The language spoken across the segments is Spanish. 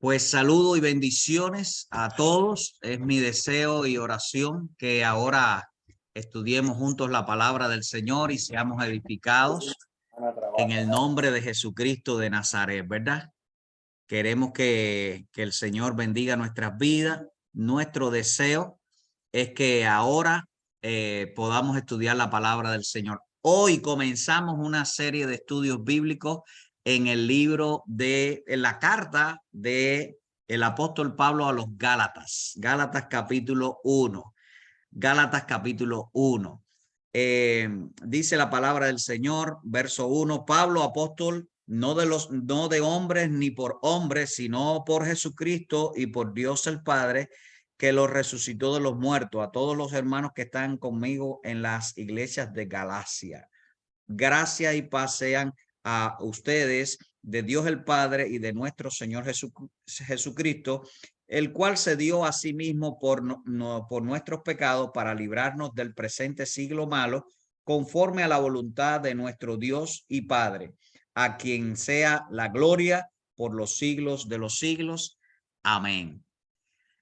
Pues saludo y bendiciones a todos. Es mi deseo y oración que ahora estudiemos juntos la palabra del Señor y seamos edificados en el nombre de Jesucristo de Nazaret, ¿verdad? Queremos que el Señor bendiga nuestras vidas. Nuestro deseo es que ahora podamos estudiar la palabra del Señor. Hoy comenzamos una serie de estudios bíblicos en el libro en la carta de el apóstol Pablo a los Gálatas, Gálatas capítulo 1, Gálatas capítulo 1. Dice la palabra del Señor, verso 1, Pablo, apóstol, no de hombres ni por hombres, sino por Jesucristo y por Dios el Padre, que lo resucitó de los muertos, a todos los hermanos que están conmigo en las iglesias de Galacia. Gracia y paz sean a ustedes de Dios el Padre y de nuestro Señor Jesucristo, el cual se dio a sí mismo por nuestros pecados para librarnos del presente siglo malo, conforme a la voluntad de nuestro Dios y Padre, a quien sea la gloria por los siglos de los siglos. Amén.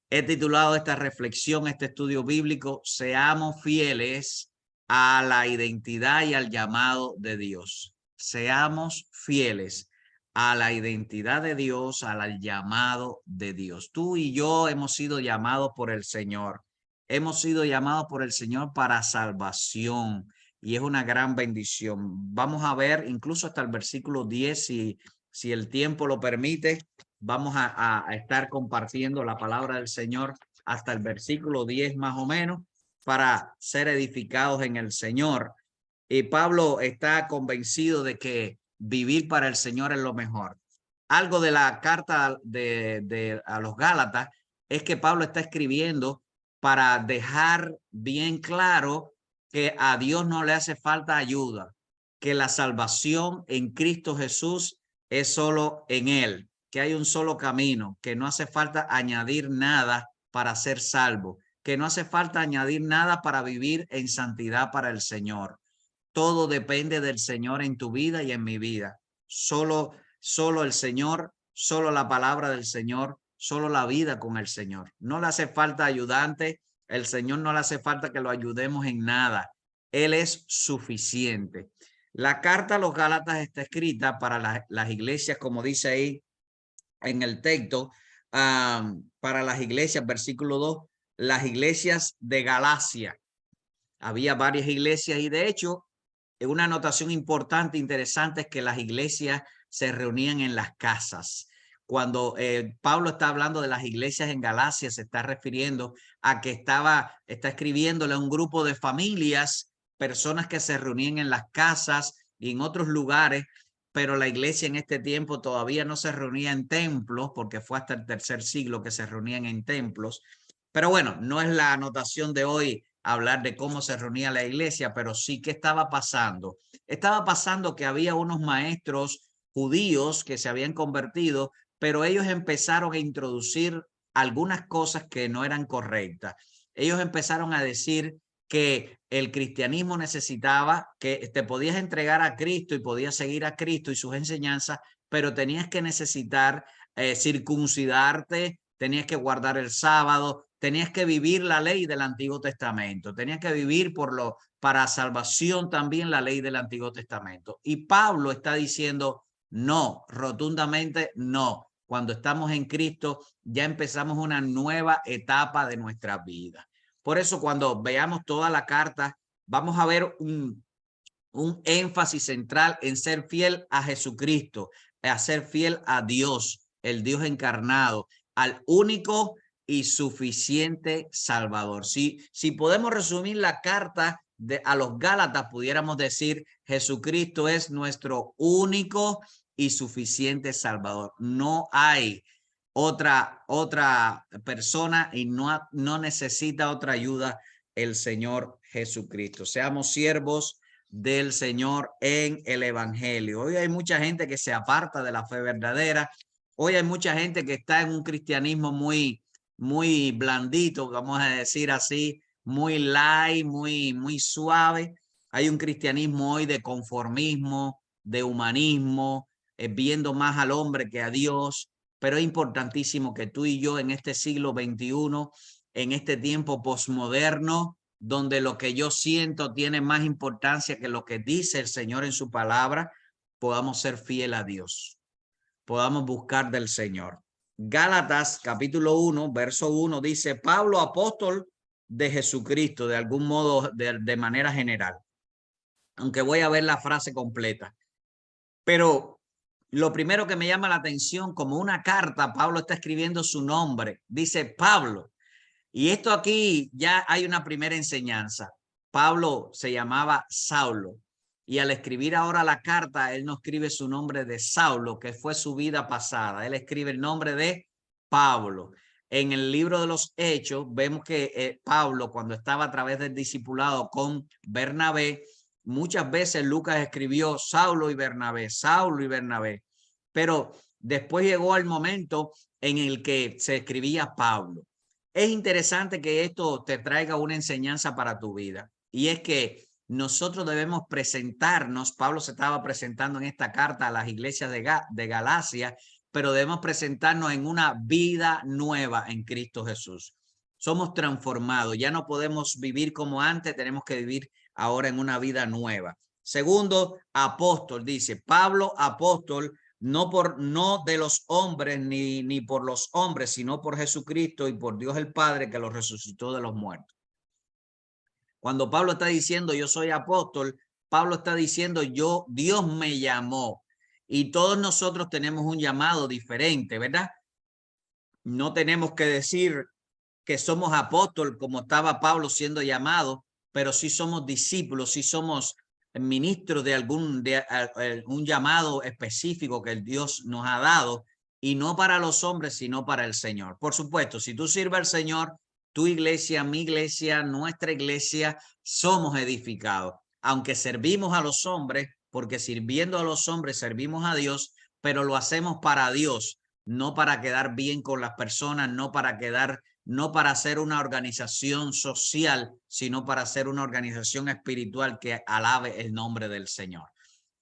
He titulado esta reflexión, este estudio bíblico, Seamos fieles a la identidad y al llamado de Dios. Seamos fieles a la identidad de Dios, al llamado de Dios. Tú y yo hemos sido llamados por el Señor. Hemos sido llamados por el Señor para salvación y es una gran bendición. Vamos a ver incluso hasta el versículo 10, si el tiempo lo permite. Vamos a estar compartiendo la palabra del Señor hasta el versículo 10 más o menos para ser edificados en el Señor. Y Pablo está convencido de que vivir para el Señor es lo mejor. Algo de la carta a los Gálatas es que Pablo está escribiendo para dejar bien claro que a Dios no le hace falta ayuda, que la salvación en Cristo Jesús es solo en Él, que hay un solo camino, que no hace falta añadir nada para ser salvo, que no hace falta añadir nada para vivir en santidad para el Señor. Todo depende del Señor en tu vida y en mi vida. Solo el Señor, solo la palabra del Señor, solo la vida con el Señor. No le hace falta ayudante, el Señor no le hace falta que lo ayudemos en nada. Él es suficiente. La carta a los Gálatas está escrita para las iglesias, como dice ahí en el texto, para las iglesias, versículo 2, las iglesias de Galacia. Había varias iglesias y de hecho, una anotación importante, interesante, es que las iglesias se reunían en las casas. Cuando Pablo está hablando de las iglesias en Galacia, se está refiriendo a que está escribiéndole a un grupo de familias, personas que se reunían en las casas y en otros lugares, pero la iglesia en este tiempo todavía no se reunía en templos, porque fue hasta el tercer siglo que se reunían en templos. Pero bueno, no es la anotación de hoy hablar de cómo se reunía la iglesia, pero sí que estaba pasando. Estaba pasando que había unos maestros judíos que se habían convertido, pero ellos empezaron a introducir algunas cosas que no eran correctas. Ellos empezaron a decir que el cristianismo necesitaba que te podías entregar a Cristo y podías seguir a Cristo y sus enseñanzas, pero tenías que necesitar circuncidarte, tenías que guardar el sábado, tenías que vivir la ley del Antiguo Testamento, tenías que vivir para salvación también la ley del Antiguo Testamento. Y Pablo está diciendo no, rotundamente no. Cuando estamos en Cristo ya empezamos una nueva etapa de nuestra vida. Por eso cuando veamos toda la carta vamos a ver un énfasis central en ser fiel a Jesucristo, a ser fiel a Dios, el Dios encarnado, al único y suficiente Salvador. Si podemos resumir la carta a los Gálatas, pudiéramos decir Jesucristo es nuestro único y suficiente Salvador. No hay otra persona y no necesita otra ayuda el Señor Jesucristo. Seamos siervos del Señor en el Evangelio. Hoy hay mucha gente que se aparta de la fe verdadera. Hoy hay mucha gente que está en un cristianismo muy blandito, vamos a decir así, muy light, muy suave. Hay un cristianismo hoy de conformismo, de humanismo, viendo más al hombre que a Dios. pero es importantísimo que tú y yo en este siglo XXI, en este tiempo posmoderno, donde lo que yo siento tiene más importancia que lo que dice el Señor en su palabra, podamos ser fiel a Dios, podamos buscar del Señor. Gálatas capítulo 1, verso 1 dice: Pablo, apóstol de Jesucristo, de algún modo, de manera general, aunque voy a ver la frase completa. Pero lo primero que me llama la atención, como una carta, Pablo está escribiendo su nombre, dice Pablo. Y esto aquí ya hay una primera enseñanza. Pablo se llamaba Saulo, y al escribir ahora la carta, él no escribe su nombre de Saulo, que fue su vida pasada. Él escribe el nombre de Pablo. En el libro de los Hechos vemos que Pablo, cuando estaba a través del discipulado con Bernabé, muchas veces Lucas escribió Saulo y Bernabé, Saulo y Bernabé, pero después llegó el momento en el que se escribía Pablo. Es interesante que esto te traiga una enseñanza para tu vida, y es que nosotros debemos presentarnos. Pablo se estaba presentando en esta carta a las iglesias de Galacia, pero debemos presentarnos en una vida nueva en Cristo Jesús. Somos transformados, ya no podemos vivir como antes, tenemos que vivir ahora en una vida nueva. Segundo, apóstol, dice Pablo, apóstol, no de los hombres ni por los hombres, sino por Jesucristo y por Dios el Padre, que lo resucitó de los muertos. Cuando Pablo está diciendo yo soy apóstol, Pablo está diciendo Dios me llamó, y todos nosotros tenemos un llamado diferente, ¿verdad? No tenemos que decir que somos apóstol como estaba Pablo siendo llamado, pero sí somos discípulos, sí somos ministros de un llamado específico que el Dios nos ha dado, y no para los hombres, sino para el Señor. Por supuesto, si tú sirves al Señor, tu iglesia, mi iglesia, nuestra iglesia, somos edificados, aunque servimos a los hombres, porque sirviendo a los hombres servimos a Dios, pero lo hacemos para Dios, no para quedar bien con las personas, no para hacer una organización social, sino para hacer una organización espiritual que alabe el nombre del Señor.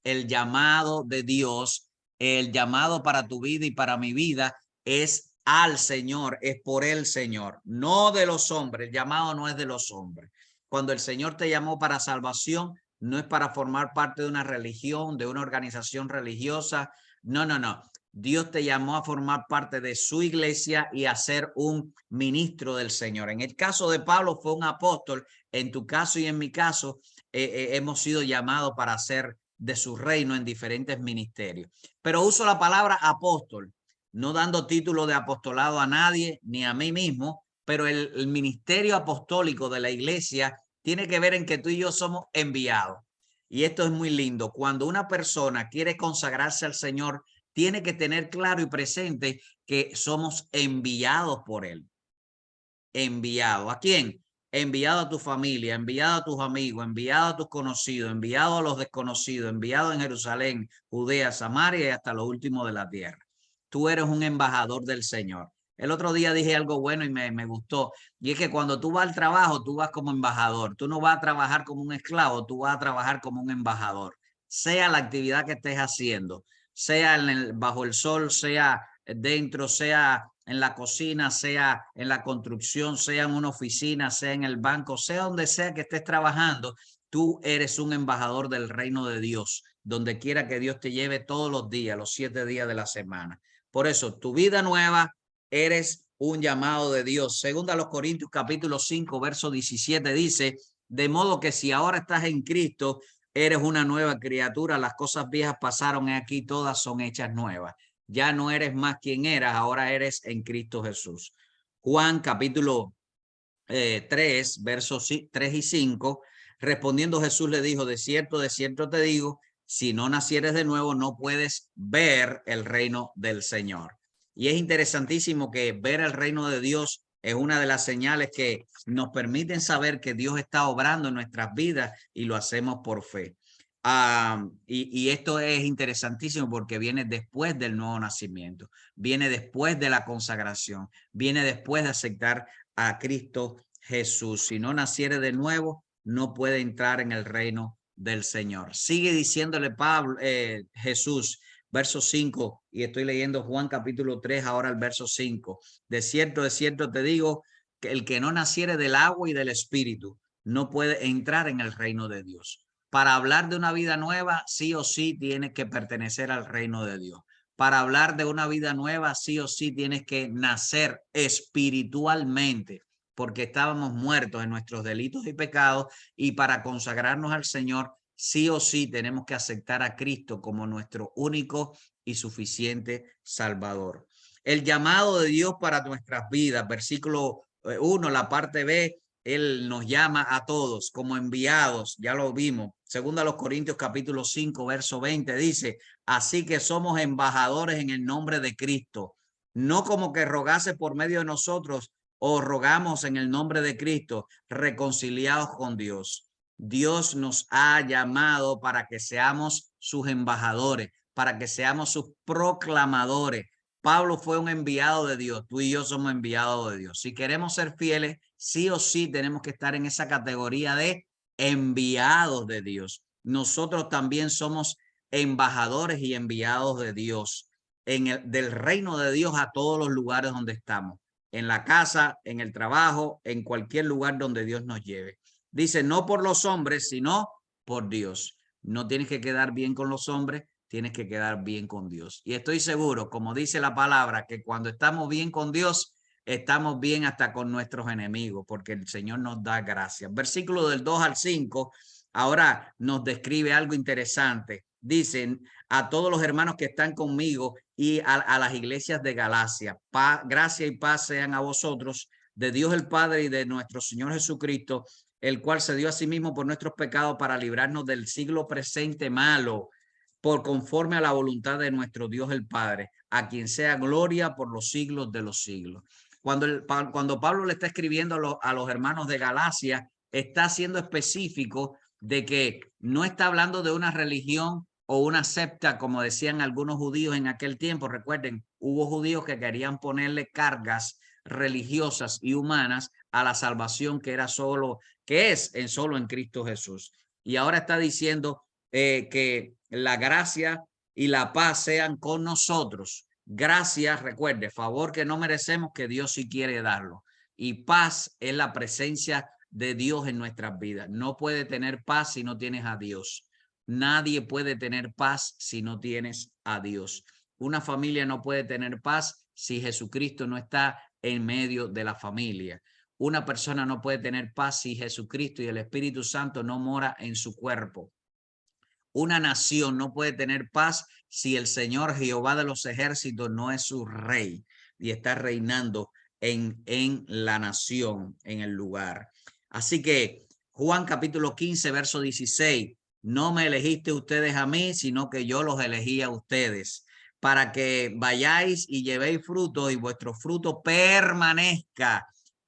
El llamado de Dios, el llamado para tu vida y para mi vida es al Señor, es por el Señor, no de los hombres. El llamado no es de los hombres. Cuando el Señor te llamó para salvación, no es para formar parte de una religión, de una organización religiosa. No, no, no. Dios te llamó a formar parte de su iglesia y a ser un ministro del Señor. En el caso de Pablo fue un apóstol. En tu caso y en mi caso hemos sido llamados para ser de su reino en diferentes ministerios. Pero uso la palabra apóstol, no dando título de apostolado a nadie ni a mí mismo, pero el ministerio apostólico de la iglesia tiene que ver en que tú y yo somos enviados. Y esto es muy lindo. Cuando una persona quiere consagrarse al Señor, tiene que tener claro y presente que somos enviados por Él. Enviado. ¿A quién? Enviado a tu familia, enviado a tus amigos, enviado a tus conocidos, enviado a los desconocidos, enviado en Jerusalén, Judea, Samaria y hasta lo último de la tierra. Tú eres un embajador del Señor. El otro día dije algo bueno y me gustó, y es que cuando tú vas al trabajo, tú vas como embajador. Tú no vas a trabajar como un esclavo, tú vas a trabajar como un embajador. Sea la actividad que estés haciendo, sea bajo el sol, sea dentro, sea en la cocina, sea en la construcción, sea en una oficina, sea en el banco, sea donde sea que estés trabajando, tú eres un embajador del reino de Dios, donde quiera que Dios te lleve todos los días, los 7 días de la semana. Por eso, tu vida nueva, eres un llamado de Dios. Segunda a los Corintios capítulo 5, verso 17 dice, de modo que si ahora estás en Cristo, eres una nueva criatura, las cosas viejas pasaron, aquí todas son hechas nuevas. Ya no eres más quien eras, ahora eres en Cristo Jesús. Juan capítulo 3, versos 3 y 5, respondiendo Jesús le dijo, de cierto te digo, si no nacieres de nuevo, no puedes ver el reino del Señor. Y es interesantísimo que ver el reino de Dios es una de las señales que nos permiten saber que Dios está obrando en nuestras vidas, y lo hacemos por fe. Y esto es interesantísimo porque viene después del nuevo nacimiento, viene después de la consagración, viene después de aceptar a Cristo Jesús. Si no naciere de nuevo, no puede entrar en el reino del Señor. Sigue diciéndole Jesús, verso 5, y estoy leyendo Juan capítulo 3, ahora el verso 5. De cierto te digo, que el que no naciere del agua y del espíritu no puede entrar en el reino de Dios. Para hablar de una vida nueva, sí o sí tienes que pertenecer al reino de Dios. Para hablar de una vida nueva, sí o sí tienes que nacer espiritualmente, porque estábamos muertos en nuestros delitos y pecados, y para consagrarnos al Señor, sí o sí tenemos que aceptar a Cristo como nuestro único y suficiente Salvador. El llamado de Dios para nuestras vidas, versículo 1, la parte B, Él nos llama a todos como enviados, ya lo vimos. Segunda a los Corintios capítulo 5, verso 20, dice, así que somos embajadores en el nombre de Cristo, no como que rogase por medio de nosotros, o rogamos en el nombre de Cristo, reconciliados con Dios. Dios nos ha llamado para que seamos sus embajadores, para que seamos sus proclamadores. Pablo fue un enviado de Dios, tú y yo somos enviados de Dios. Si queremos ser fieles, sí o sí tenemos que estar en esa categoría de enviados de Dios. Nosotros también somos embajadores y enviados de Dios, del reino de Dios a todos los lugares donde estamos, en la casa, en el trabajo, en cualquier lugar donde Dios nos lleve. Dice, no por los hombres, sino por Dios. No tienes que quedar bien con los hombres, tienes que quedar bien con Dios. Y estoy seguro, como dice la palabra, que cuando estamos bien con Dios, estamos bien hasta con nuestros enemigos, porque el Señor nos da gracias. Versículo del 2 al 5, ahora nos describe algo interesante. Dicen a todos los hermanos que están conmigo y a las iglesias de Galacia, gracia y paz sean a vosotros, de Dios el Padre y de nuestro Señor Jesucristo, el cual se dio a sí mismo por nuestros pecados para librarnos del siglo presente malo, por conforme a la voluntad de nuestro Dios el Padre, a quien sea gloria por los siglos de los siglos. Cuando Pablo le está escribiendo a los hermanos de Galacia, está siendo específico de que no está hablando de una religión o una secta, como decían algunos judíos en aquel tiempo. Recuerden, hubo judíos que querían ponerle cargas religiosas y humanas a la salvación que era solo, que es solo en Cristo Jesús. Y ahora está diciendo que la gracia y la paz sean con nosotros. Gracias, recuerde, favor que no merecemos, que Dios sí quiere darlo. Y paz es la presencia de Dios en nuestras vidas. No puede tener paz si no tienes a Dios. Nadie puede tener paz si no tienes a Dios. Una familia no puede tener paz si Jesucristo no está en medio de la familia. Una persona no puede tener paz si Jesucristo y el Espíritu Santo no mora en su cuerpo. Una nación no puede tener paz si el Señor Jehová de los ejércitos no es su rey y está reinando en la nación, en el lugar. Así que Juan capítulo 15, verso 16, no me elegiste ustedes a mí, sino que yo los elegí a ustedes, para que vayáis y llevéis fruto y vuestro fruto permanezca.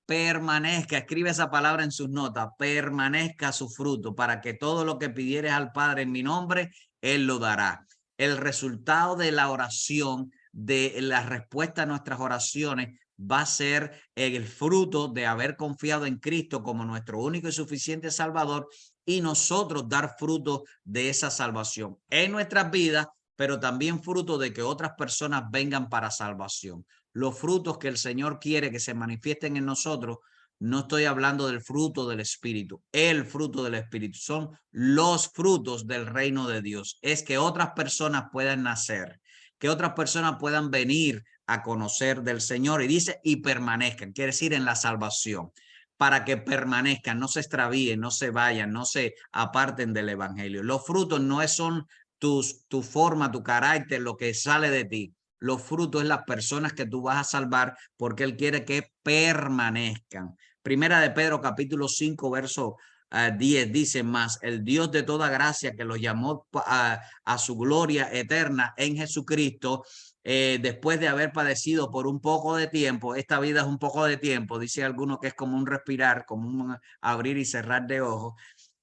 Escribe esa palabra en sus notas, permanezca su fruto, para que todo lo que pidieres al Padre en mi nombre, Él lo dará. El resultado de la oración, de la respuesta a nuestras oraciones, va a ser el fruto de haber confiado en Cristo como nuestro único y suficiente Salvador, y nosotros dar fruto de esa salvación en nuestras vidas, pero también fruto de que otras personas vengan para salvación. Los frutos que el Señor quiere que se manifiesten en nosotros, no estoy hablando del fruto del Espíritu, el fruto del Espíritu, son los frutos del reino de Dios. Es que otras personas puedan nacer, que otras personas puedan venir a conocer del Señor, y dice, y permanezcan, quiere decir en la salvación, para que permanezcan, no se extravíen, no se vayan, no se aparten del evangelio. Los frutos no son tu forma, tu carácter, lo que sale de ti. Los frutos es las personas que tú vas a salvar, porque Él quiere que permanezcan. Primera de Pedro capítulo 5 verso 10 dice, más el Dios de toda gracia, que los llamó a su gloria eterna en Jesucristo, después de haber padecido por un poco de tiempo. Esta vida es un poco de tiempo, dice alguno, que es como un respirar, como un abrir y cerrar de ojos.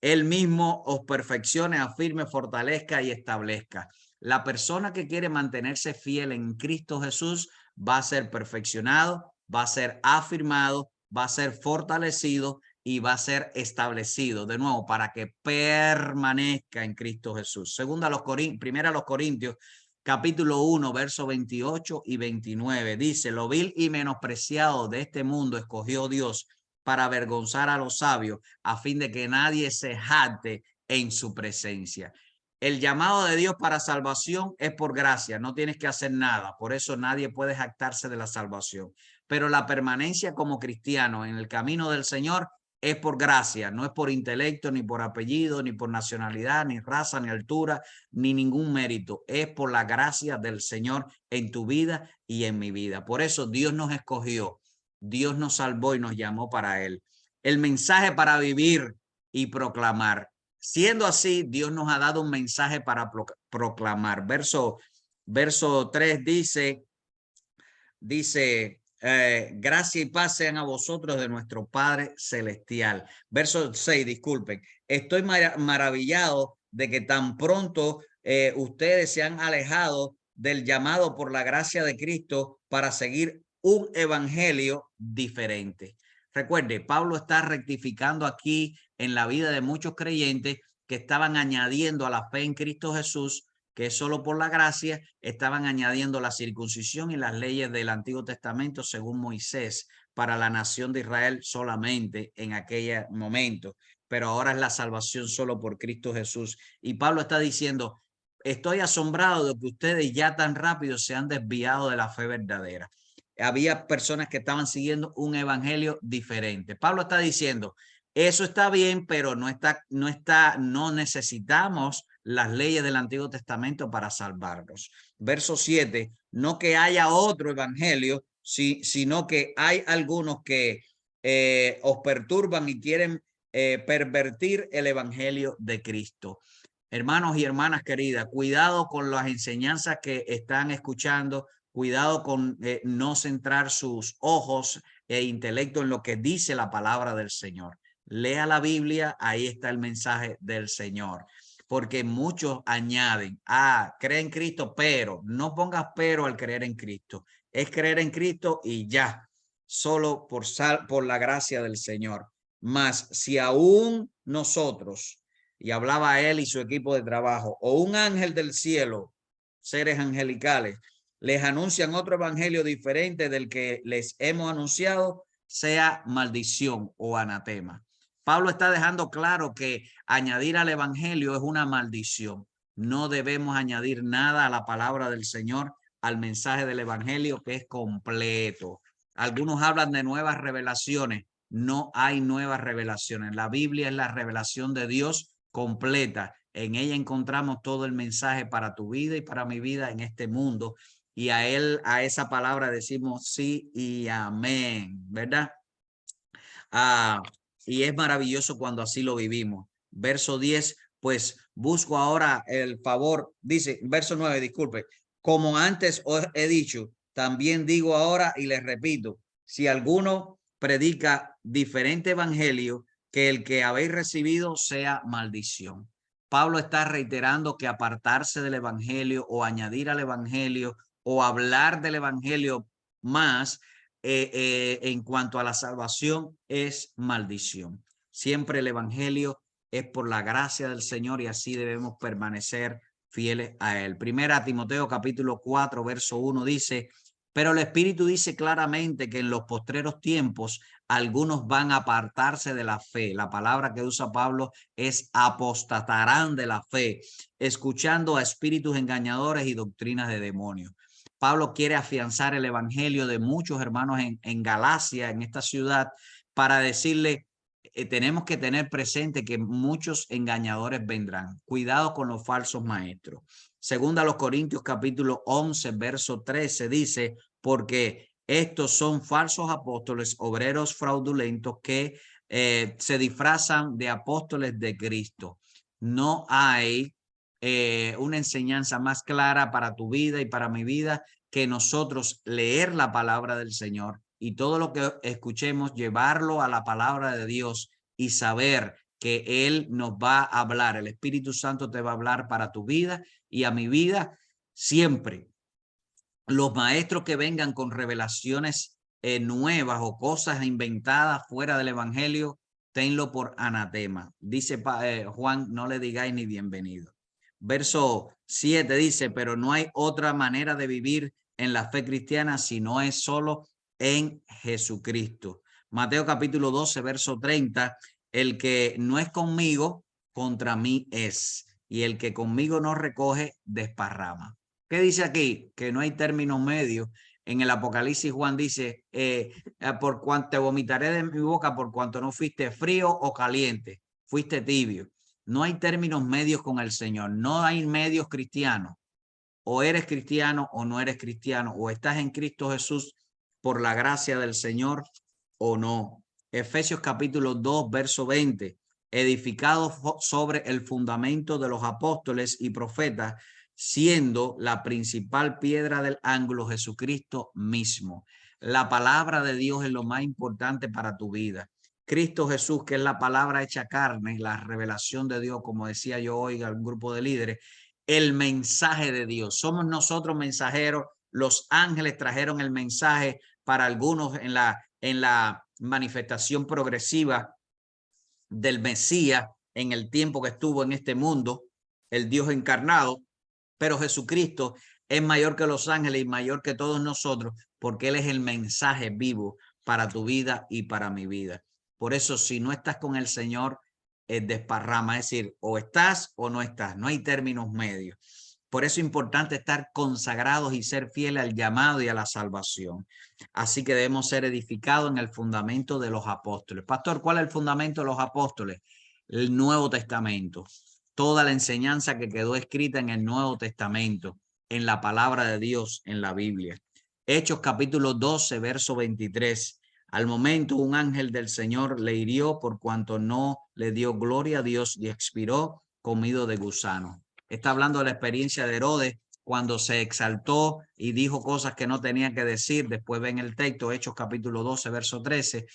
Él mismo os perfeccione, afirme, fortalezca y establezca. La persona que quiere mantenerse fiel en Cristo Jesús va a ser perfeccionado, va a ser afirmado, va a ser fortalecido y va a ser establecido de nuevo para que permanezca en Cristo Jesús. Primera a los Corintios capítulo 1, versos 28 y 29. Dice, lo vil y menospreciado de este mundo escogió Dios para avergonzar a los sabios, a fin de que nadie se jacte en su presencia. El llamado de Dios para salvación es por gracia, no tienes que hacer nada, por eso nadie puede jactarse de la salvación. Pero la permanencia como cristiano en el camino del Señor es por gracia, no es por intelecto, ni por apellido, ni por nacionalidad, ni raza, ni altura, ni ningún mérito. Es por la gracia del Señor en tu vida y en mi vida. Por eso Dios nos escogió, Dios nos salvó y nos llamó para Él. El mensaje para vivir y proclamar. Siendo así, Dios nos ha dado un mensaje para proclamar. Verso 3 dice, gracia y paz sean a vosotros de nuestro Padre Celestial. Verso 6, disculpen. Estoy maravillado de que tan pronto ustedes se han alejado del llamado por la gracia de Cristo para seguir un evangelio diferente. Recuerde, Pablo está rectificando aquí en la vida de muchos creyentes que estaban añadiendo a la fe en Cristo Jesús, que solo por la gracia, estaban añadiendo la circuncisión y las leyes del Antiguo Testamento según Moisés para la nación de Israel solamente en aquel momento. Pero ahora es la salvación solo por Cristo Jesús. Y Pablo está diciendo, estoy asombrado de que ustedes ya tan rápido se han desviado de la fe verdadera. Había personas que estaban siguiendo un evangelio diferente. Pablo está diciendo, eso está bien, pero no necesitamos las leyes del Antiguo Testamento para salvarnos. Verso 7, no que haya otro evangelio, sino que hay algunos que os perturban y quieren pervertir el evangelio de Cristo. Hermanos y hermanas queridas, cuidado con las enseñanzas que están escuchando, cuidado con no centrar sus ojos e intelecto en lo que dice la palabra del Señor. Lea la Biblia, ahí está el mensaje del Señor. Porque muchos añaden, cree en Cristo, pero no pongas pero al creer en Cristo. Es creer en Cristo y ya, solo por la gracia del Señor. Mas si aún nosotros, y hablaba él y su equipo de trabajo, o un ángel del cielo, seres angelicales, les anuncian otro evangelio diferente del que les hemos anunciado, sea maldición o anatema. Pablo está dejando claro que añadir al evangelio es una maldición. No debemos añadir nada a la palabra del Señor, al mensaje del evangelio que es completo. Algunos hablan de nuevas revelaciones. No hay nuevas revelaciones. La Biblia es la revelación de Dios completa. En ella encontramos todo el mensaje para tu vida y para mi vida en este mundo. Y a esa palabra decimos sí y amén, ¿verdad? Y es maravilloso cuando así lo vivimos. Verso 10, pues busco ahora el favor, dice, verso 9, disculpe, como antes os he dicho, también digo ahora y les repito, si alguno predica diferente evangelio que el que habéis recibido, sea maldición. Pablo está reiterando que apartarse del evangelio o añadir al evangelio o hablar del evangelio más en cuanto a la salvación es maldición. Siempre el evangelio es por la gracia del Señor y así debemos permanecer fieles a él. Primera Timoteo capítulo 4 verso 1 dice, pero el Espíritu dice claramente que en los postreros tiempos algunos van a apartarse de la fe. La palabra que usa Pablo es apostatarán de la fe, escuchando a espíritus engañadores y doctrinas de demonios. Pablo quiere afianzar el evangelio de muchos hermanos en Galacia, en esta ciudad, para decirle, tenemos que tener presente que muchos engañadores vendrán. Cuidado con los falsos maestros. Segunda a los Corintios capítulo 11, verso 13 dice, porque estos son falsos apóstoles, obreros fraudulentos que se disfrazan de apóstoles de Cristo. No hay una enseñanza más clara para tu vida y para mi vida que nosotros leer la palabra del Señor y todo lo que escuchemos, llevarlo a la palabra de Dios y saber que Él nos va a hablar. El Espíritu Santo te va a hablar para tu vida y a mi vida siempre. Los maestros que vengan con revelaciones nuevas o cosas inventadas fuera del evangelio, tenlo por anatema. Dice Juan, no le digáis ni bienvenido. Verso 7 dice, pero no hay otra manera de vivir en la fe cristiana si no es solo en Jesucristo. Mateo capítulo 12, verso 30, el que no es conmigo, contra mí es, y el que conmigo no recoge, desparrama. ¿Qué dice aquí? Que no hay términos medios. En el Apocalipsis Juan dice, por cuanto te vomitaré de mi boca por cuanto no fuiste frío o caliente, fuiste tibio. No hay términos medios con el Señor, no hay medios cristianos. O eres cristiano o no eres cristiano, o estás en Cristo Jesús por la gracia del Señor o no. Efesios capítulo 2, verso 20, edificado sobre el fundamento de los apóstoles y profetas, siendo la principal piedra del ángulo Jesucristo mismo. La palabra de Dios es lo más importante para tu vida. Cristo Jesús, que es la palabra hecha carne, la revelación de Dios, como decía yo hoy a un grupo de líderes, el mensaje de Dios. Somos nosotros mensajeros. Los ángeles trajeron el mensaje para algunos en la manifestación progresiva del Mesías en el tiempo que estuvo en este mundo, el Dios encarnado. Pero Jesucristo es mayor que los ángeles y mayor que todos nosotros, porque Él es el mensaje vivo para tu vida y para mi vida. Por eso, si no estás con el Señor, desparrama, es decir, o estás o no estás, no hay términos medios. Por eso es importante estar consagrados y ser fieles al llamado y a la salvación. Así que debemos ser edificados en el fundamento de los apóstoles. Pastor, ¿cuál es el fundamento de los apóstoles? El Nuevo Testamento. Toda la enseñanza que quedó escrita en el Nuevo Testamento, en la palabra de Dios, en la Biblia. Hechos capítulo 12, verso 23. Al momento un ángel del Señor le hirió por cuanto no le dio gloria a Dios y expiró comido de gusano. Está hablando de la experiencia de Herodes cuando se exaltó y dijo cosas que no tenía que decir. Después ven el texto, Hechos capítulo 12, verso 13.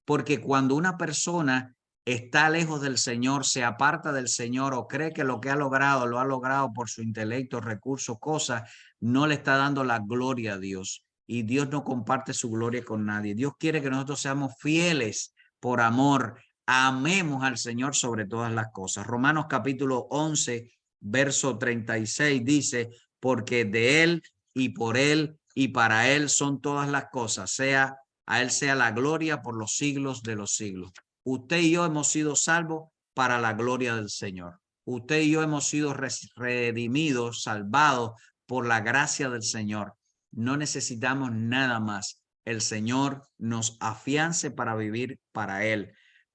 Porque cuando una persona está lejos del Señor, se aparta del Señor o cree que lo que ha logrado, lo ha logrado por su intelecto, recursos, cosas, no le está dando la gloria a Dios. Y Dios no comparte su gloria con nadie. Dios quiere que nosotros seamos fieles por amor. Amemos al Señor sobre todas las cosas. Romanos capítulo 11, verso 36 dice, porque de Él y por Él y para Él son todas las cosas. A Él sea la gloria por los siglos de los siglos. Usted y yo hemos sido salvos para la gloria del Señor. Usted y yo hemos sido redimidos, salvados por la gracia del Señor. No necesitamos nada más. El Señor nos afiance para vivir para Él.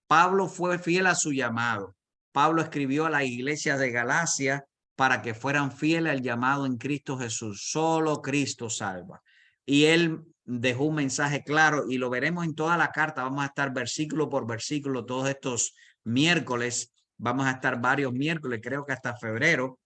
Pablo fue fiel a su llamado. Pablo escribió a la iglesia de Galacia para que fueran fieles al llamado en Cristo Jesús. Solo Cristo salva. Y él dejó un mensaje claro y lo veremos en toda la carta. Vamos a estar versículo por versículo todos estos miércoles. Vamos a estar varios miércoles, creo que hasta febrero,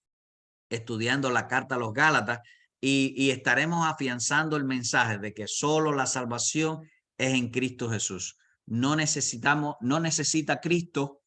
estudiando la carta a los Gálatas y estaremos afianzando el mensaje de que solo la salvación es en Cristo Jesús. No necesita Cristo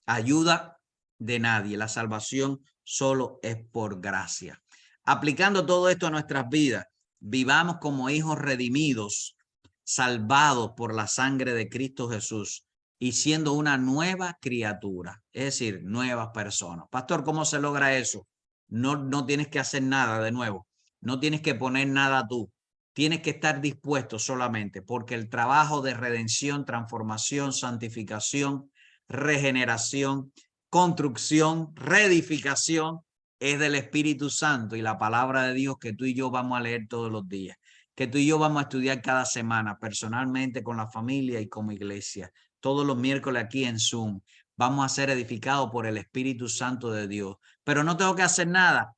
ayuda de nadie. La salvación solo es por gracia. Aplicando todo esto a nuestras vidas, vivamos como hijos redimidos, salvados por la sangre de Cristo Jesús y siendo una nueva criatura, es decir, nuevas personas. Pastor, ¿cómo se logra eso? No tienes que hacer nada de nuevo. No tienes que poner nada tú. Tienes que estar dispuesto solamente porque el trabajo de redención, transformación, santificación, regeneración, construcción, reedificación es del Espíritu Santo y la palabra de Dios que tú y yo vamos a leer todos los días, que tú y yo vamos a estudiar cada semana personalmente con la familia y como iglesia. Todos los miércoles aquí en Zoom vamos a ser edificados por el Espíritu Santo de Dios. Pero no tengo que hacer nada.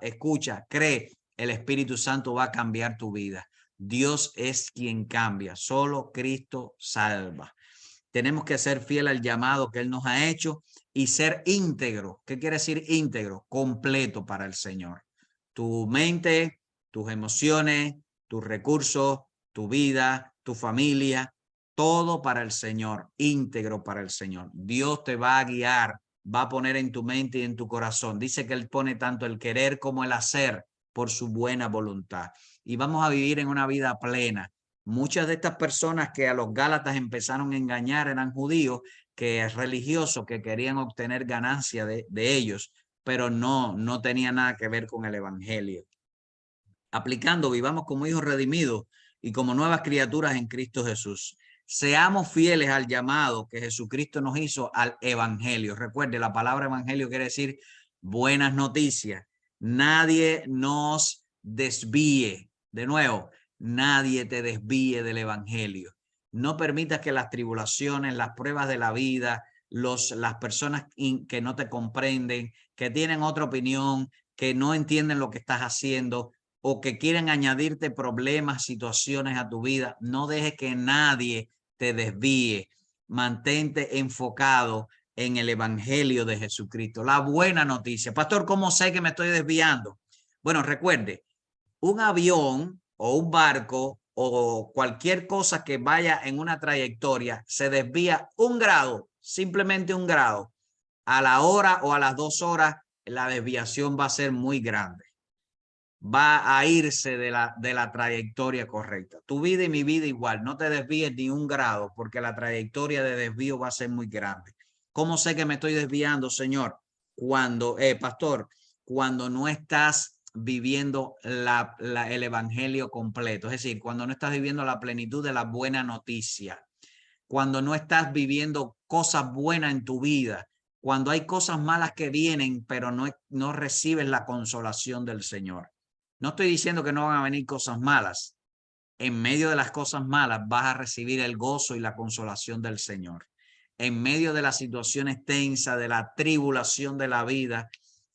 Escucha, cree, el Espíritu Santo va a cambiar tu vida. Dios es quien cambia, solo Cristo salva. Tenemos que ser fiel al llamado que Él nos ha hecho y ser íntegro. ¿Qué quiere decir íntegro? Completo para el Señor. Tu mente, tus emociones, tus recursos, tu vida, tu familia, todo para el Señor, íntegro para el Señor. Dios te va a guiar, va a poner en tu mente y en tu corazón. Dice que Él pone tanto el querer como el hacer por su buena voluntad. Y vamos a vivir en una vida plena. Muchas de estas personas que a los Gálatas empezaron a engañar eran judíos, que religiosos, que querían obtener ganancia de ellos. pero no tenía nada que ver con el evangelio. Aplicando, vivamos como hijos redimidos y como nuevas criaturas en Cristo Jesús. Seamos fieles al llamado que Jesucristo nos hizo al evangelio. Recuerde, la palabra evangelio quiere decir buenas noticias. Nadie nos desvíe. De nuevo, nadie te desvíe del evangelio. No permitas que las tribulaciones, las pruebas de la vida, las personas que no te comprenden, que tienen otra opinión, que no entienden lo que estás haciendo o que quieren añadirte problemas, situaciones a tu vida, no dejes que nadie te desvíe. Mantente enfocado en el evangelio de Jesucristo. La buena noticia. Pastor, ¿cómo sé que me estoy desviando? Bueno, recuerde, un avión o un barco o cualquier cosa que vaya en una trayectoria se desvía 1 grado, simplemente 1 grado. A la hora o a las 2 horas, la desviación va a ser muy grande. Va a irse de la trayectoria correcta. Tu vida y mi vida igual. No te desvíes ni 1 grado porque la trayectoria de desvío va a ser muy grande. ¿Cómo sé que me estoy desviando, Señor? Pastor, cuando no estás viviendo el evangelio completo. Es decir, cuando no estás viviendo la plenitud de la buena noticia. Cuando no estás viviendo cosas buenas en tu vida. Cuando hay cosas malas que vienen, pero no recibes la consolación del Señor. No estoy diciendo que no van a venir cosas malas. En medio de las cosas malas vas a recibir el gozo y la consolación del Señor. En medio de las situaciones tensas, de la tribulación de la vida,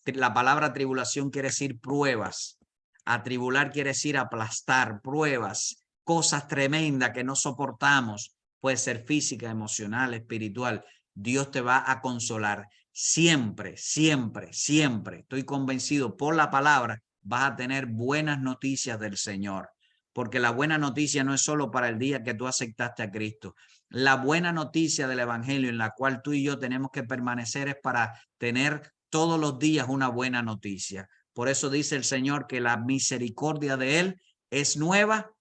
la palabra tribulación quiere decir pruebas. Atribular quiere decir aplastar, pruebas, cosas tremendas que no soportamos. Puede ser física, emocional, espiritual. Dios te va a consolar. Siempre, siempre, siempre. Estoy convencido por la palabra vas a tener buenas noticias del Señor, porque la buena noticia no es solo para el día que tú aceptaste a Cristo. La buena noticia del evangelio en la cual tú y yo tenemos que permanecer es para tener todos los días una buena noticia. Por eso dice el Señor que la misericordia de Él es nueva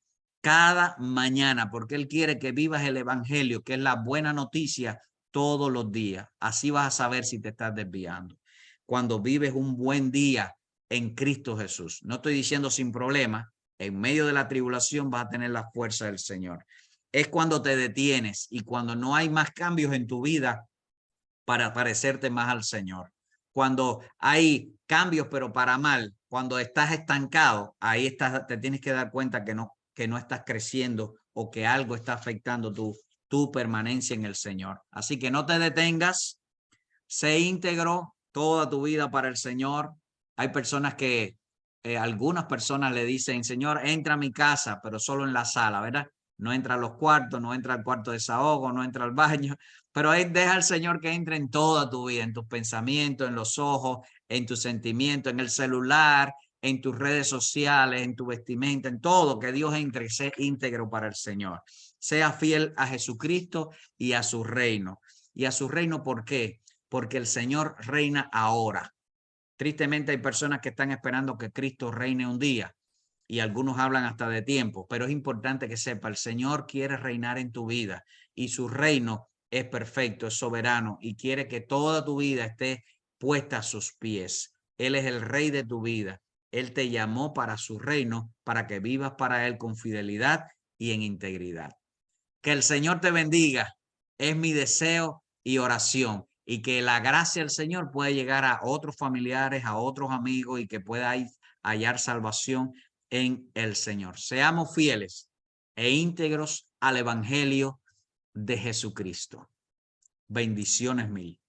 cada mañana, porque Él quiere que vivas el evangelio, que es la buena noticia todos los días. Así vas a saber si te estás desviando. Cuando vives un buen día en Cristo Jesús. No estoy diciendo sin problema, en medio de la tribulación vas a tener la fuerza del Señor. Es cuando te detienes y cuando no hay más cambios en tu vida para parecerte más al Señor. Cuando hay cambios pero para mal, cuando estás estancado, ahí te tienes que dar cuenta que no estás creciendo o que algo está afectando tu permanencia en el Señor. Así que no te detengas, sé íntegro toda tu vida para el Señor. Hay personas que, algunas personas le dicen, Señor, entra a mi casa, pero solo en la sala, ¿verdad? No entra a los cuartos, no entra al cuarto de desahogo, no entra al baño, pero ahí deja al Señor que entre en toda tu vida, en tus pensamientos, en los ojos, en tus sentimientos, en el celular, en tus redes sociales, en tu vestimenta, en todo, que Dios entre, sea íntegro para el Señor. Sea fiel a Jesucristo y a su reino. Y a su reino, ¿por qué? Porque el Señor reina ahora. Tristemente hay personas que están esperando que Cristo reine un día y algunos hablan hasta de tiempo, pero es importante que sepa, el Señor quiere reinar en tu vida y su reino es perfecto, es soberano y quiere que toda tu vida esté puesta a sus pies. Él es el rey de tu vida. Él te llamó para su reino, para que vivas para Él con fidelidad y en integridad. Que el Señor te bendiga. Es mi deseo y oración. Y que la gracia del Señor pueda llegar a otros familiares, a otros amigos y que pueda hallar salvación en el Señor. Seamos fieles e íntegros al Evangelio de Jesucristo. Bendiciones mil.